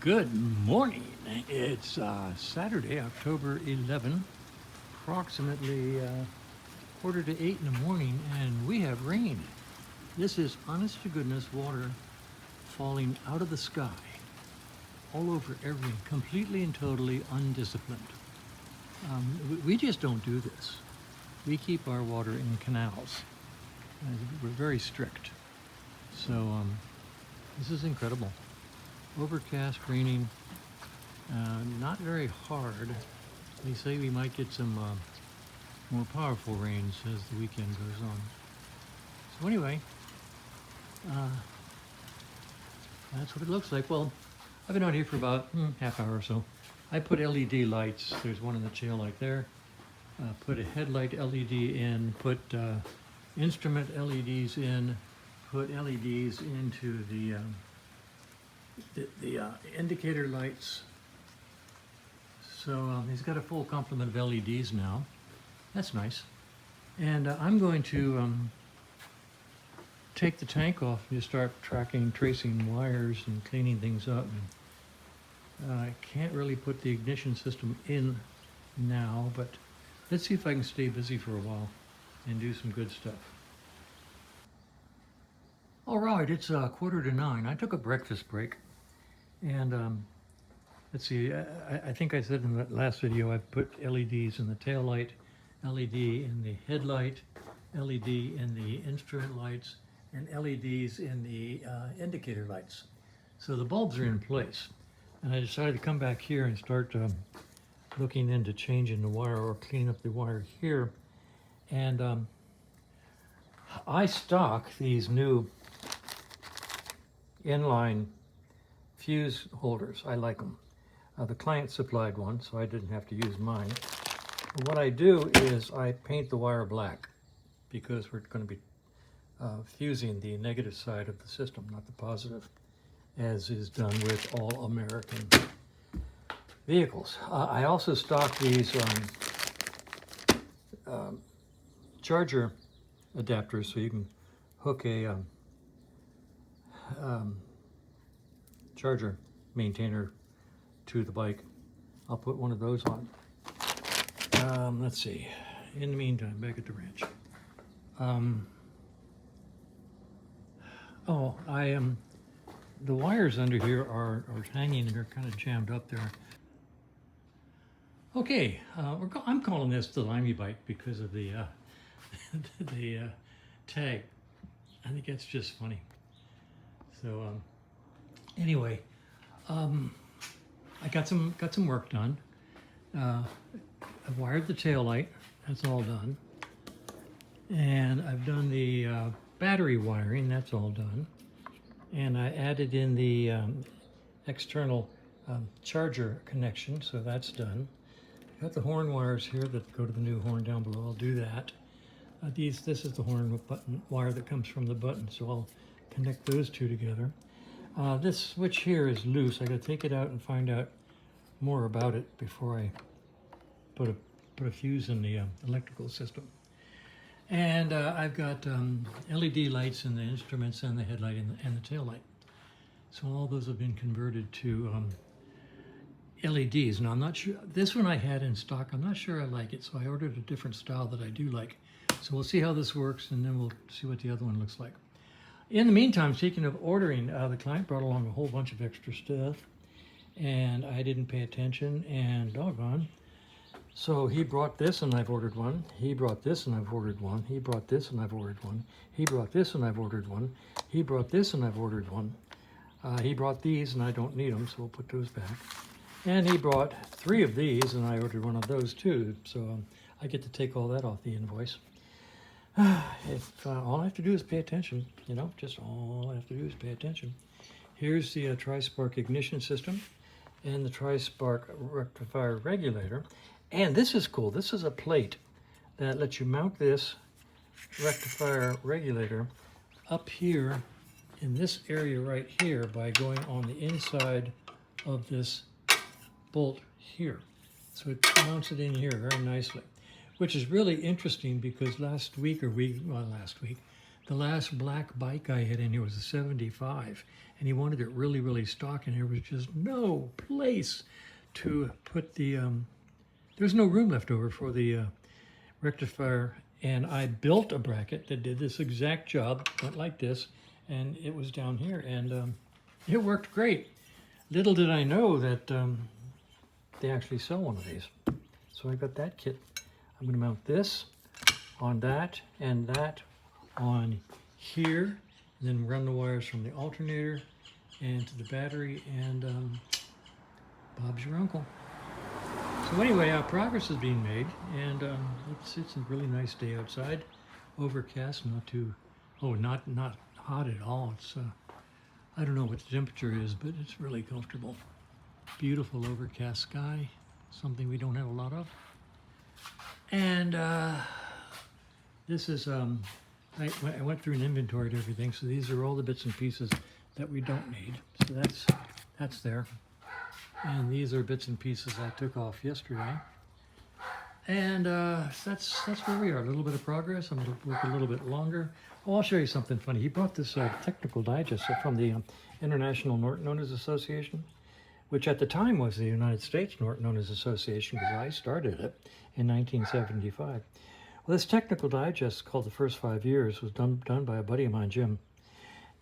Good morning. It's Saturday, October 11, approximately quarter to 8 in the morning, and we have rain. This is honest to goodness water falling out of the sky all over everything, completely and totally undisciplined. We just don't do this. We keep our water in canals. We're very strict. So this is incredible. Overcast, raining, not very hard. They say we might get some more powerful rains as the weekend goes on. So anyway, that's what it looks like. Well, I've been out here for about half hour or so. I put LED lights. There's one in the tail light there. Put a headlight LED in, put instrument LEDs in, put LEDs into the indicator lights. So he's got a full complement of LEDs now. That's nice. And I'm going to take the tank off and just start tracing wires and cleaning things up. And, I can't really put the ignition system in now, but let's see if I can stay busy for a while and do some good stuff. All right, it's 8:45. I took a breakfast break, and let's see, I think I said in the last video I put LEDs in the tail light, LED in the headlight, LED in the instrument lights, and LEDs in the indicator lights. So the bulbs are in place, and I decided to come back here and start looking into changing the wire or cleaning up the wire here. And I stock these new inline fuse holders. I like them. The client supplied one, so I didn't have to use mine. But what I do is I paint the wire black because we're going to be fusing the negative side of the system, not the positive, as is done with all American vehicles. I also stock these charger adapters, so you can hook a charger maintainer to the bike. I'll put one of those on. Let's see. In the meantime, back at the ranch. The wires under here are hanging and they're kind of jammed up there. Okay, I'm calling this the Lymey bike because of the the tag. I think that's just funny. So anyway, I got some work done. I've wired the tail light. That's all done. And I've done the battery wiring. That's all done. And I added in the external charger connection, so that's done. Got the horn wires here that go to the new horn down below. I'll do that. This is the horn button wire that comes from the button, so I'll connect those two together. This switch here is loose. I got to take it out and find out more about it before I put a fuse in the electrical system. And I've got LED lights in the instruments and the headlight and the tail light. So all those have been converted to LEDs. Now I'm not sure, this one I had in stock, I'm not sure I like it, so I ordered a different style that I do like. So we'll see how this works, and then we'll see what the other one looks like. In the meantime, speaking of ordering, the client brought along a whole bunch of extra stuff, and I didn't pay attention, and doggone. So he brought this, and I've ordered one. He brought this, and I've ordered one. He brought this, and I've ordered one. He brought this, and I've ordered one. He brought this, and I've ordered one. He brought these, and I don't need them, so we'll put those back. And he brought 3 of these, and I ordered one of those too, so I get to take all that off the invoice. All I have to do is pay attention, you know, just all I have to do is pay attention. Here's the tri-spark ignition system and the tri-spark rectifier regulator. And this is cool. This is a plate that lets you mount this rectifier regulator up here in this area right here by going on the inside of this bolt here. So it mounts it in here very nicely, which is really interesting because last week, The last black bike I had in here was a 75, and he wanted it really, really stock, and there was just no place to put the, there's no room left over for the rectifier, and I built a bracket that did this exact job, went like this, and it was down here, and it worked great. Little did I know that they actually sell one of these. So I got that kit. I'm going to mount this on that and that on here, and then run the wires from the alternator and to the battery, and Bob's your uncle. So anyway, progress is being made, and it's a really nice day outside. Overcast, not too, not hot at all. It's I don't know what the temperature is, but it's really comfortable. Beautiful overcast sky, something we don't have a lot of. And this is I went through and inventoried everything, so these are all the bits and pieces that we don't need. So that's there. And these are bits and pieces I took off yesterday. And that's where we are. A little bit of progress. I'm going to work a little bit longer. Oh, I'll show you something funny. He brought this technical digest from the International Norton Owners Association, which at the time was the United States Norton Owners Association, because I started it in 1975. Well, this technical digest, called The First 5 Years, was done by a buddy of mine, Jim.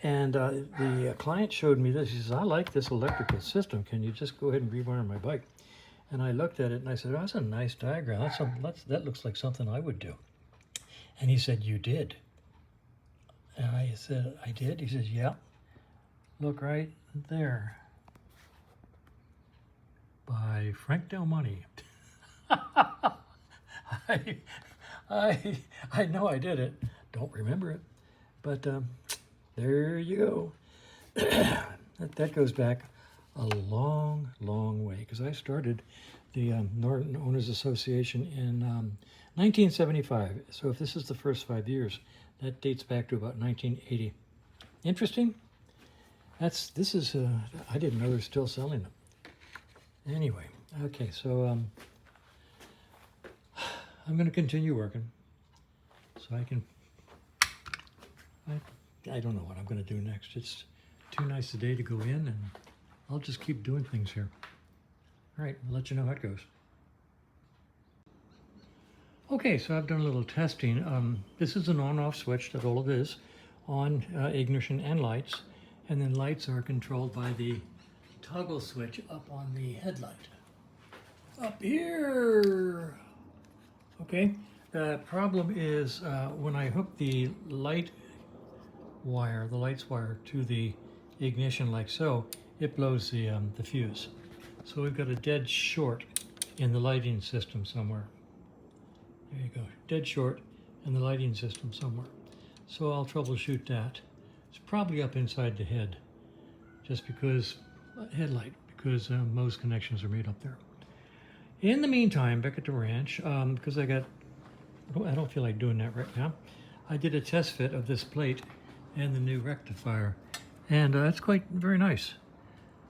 And the client showed me this. He says, I like this electrical system. Can you just go ahead and rewire my bike? And I looked at it and I said, oh, that's a nice diagram. That looks like something I would do. And he said, you did? And I said, I did? He says, yeah. Look right there. By Frank Del Monte. I know I did it. Don't remember it. But there you go. that goes back a long, long way, because I started the Norton Owners Association in 1975. So if this is the first 5 years, that dates back to about 1980. Interesting. I didn't know they're still selling them. Anyway, okay, so I'm going to continue working, so I can. I don't know what I'm going to do next. It's too nice a day to go in, and I'll just keep doing things here. All right, I'll let you know how it goes. Okay, so I've done a little testing. This is an on-off switch, that's all it is, on ignition and lights, and then lights are controlled by the toggle switch up on the headlight. Up here! Okay, the problem is when I hook the lights wire to the ignition like so, it blows the fuse. So we've got a dead short in the lighting system somewhere. There you go, dead short in the lighting system somewhere. So I'll troubleshoot that. It's probably up inside the head, just because, headlight, because most connections are made up there. In the meantime, back at the ranch, because I don't feel like doing that right now, I did a test fit of this plate and the new rectifier, and that's quite very nice.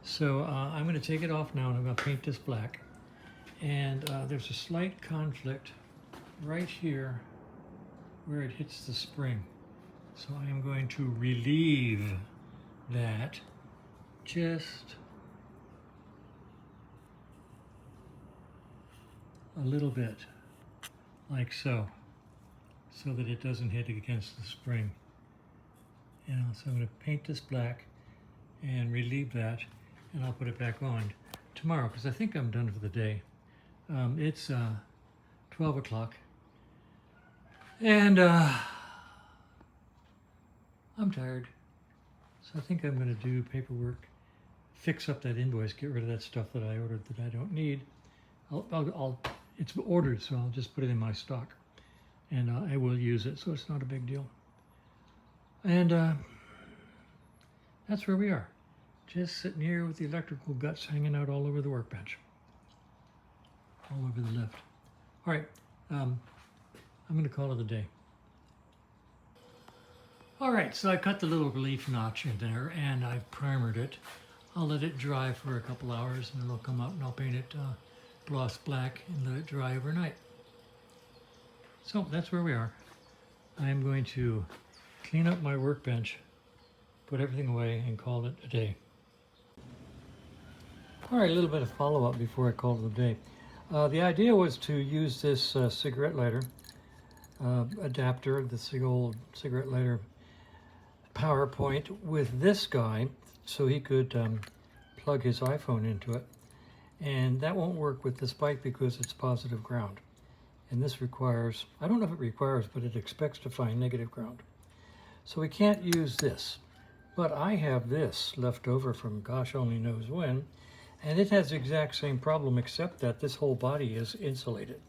So I'm going to take it off now, and I'm going to paint this black. And there's a slight conflict right here where it hits the spring. So I am going to relieve that just a little bit, like so, so that it doesn't hit against the spring. So I'm going to paint this black and relieve that, and I'll put it back on tomorrow, because I think I'm done for the day. It's 12 o'clock, and I'm tired, so I think I'm going to do paperwork, fix up that invoice, get rid of that stuff that I ordered that I don't need. It's ordered, so I'll just put it in my stock, and I will use it, so it's not a big deal. And that's where we are, just sitting here with the electrical guts hanging out all over the workbench, all over the lift. All right, I'm going to call it a day. All right, so I cut the little relief notch in there, and I've primered it. I'll let it dry for a couple hours, and then it'll come out, and I'll paint it gloss black and let it dry overnight. So that's where we are. I'm going to clean up my workbench, put everything away, and call it a day. All right, a little bit of follow-up before I call it a day. The idea was to use this cigarette lighter adapter, this old cigarette lighter power point, with this guy so he could plug his iPhone into it. And that won't work with this bike because it's positive ground. And this requires, I don't know if it requires, but it expects to find negative ground. So we can't use this. But I have this left over from gosh only knows when, and it has the exact same problem except that this whole body is insulated.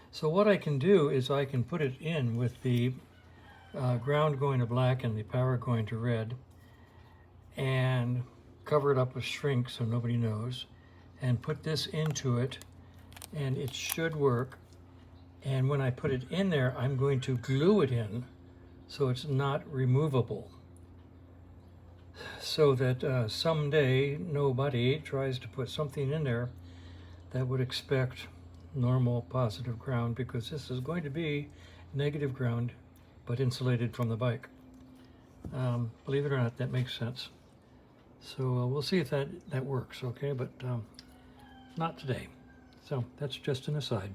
So what I can do is I can put it in with the ground going to black and the power going to red, and cover it up with shrink so nobody knows, and put this into it, and it should work. And when I put it in there, I'm going to glue it in so it's not removable, so that someday nobody tries to put something in there that would expect normal positive ground, because this is going to be negative ground but insulated from the bike. Believe it or not, that makes sense. So we'll see if that works, okay? But not today. So that's just an aside.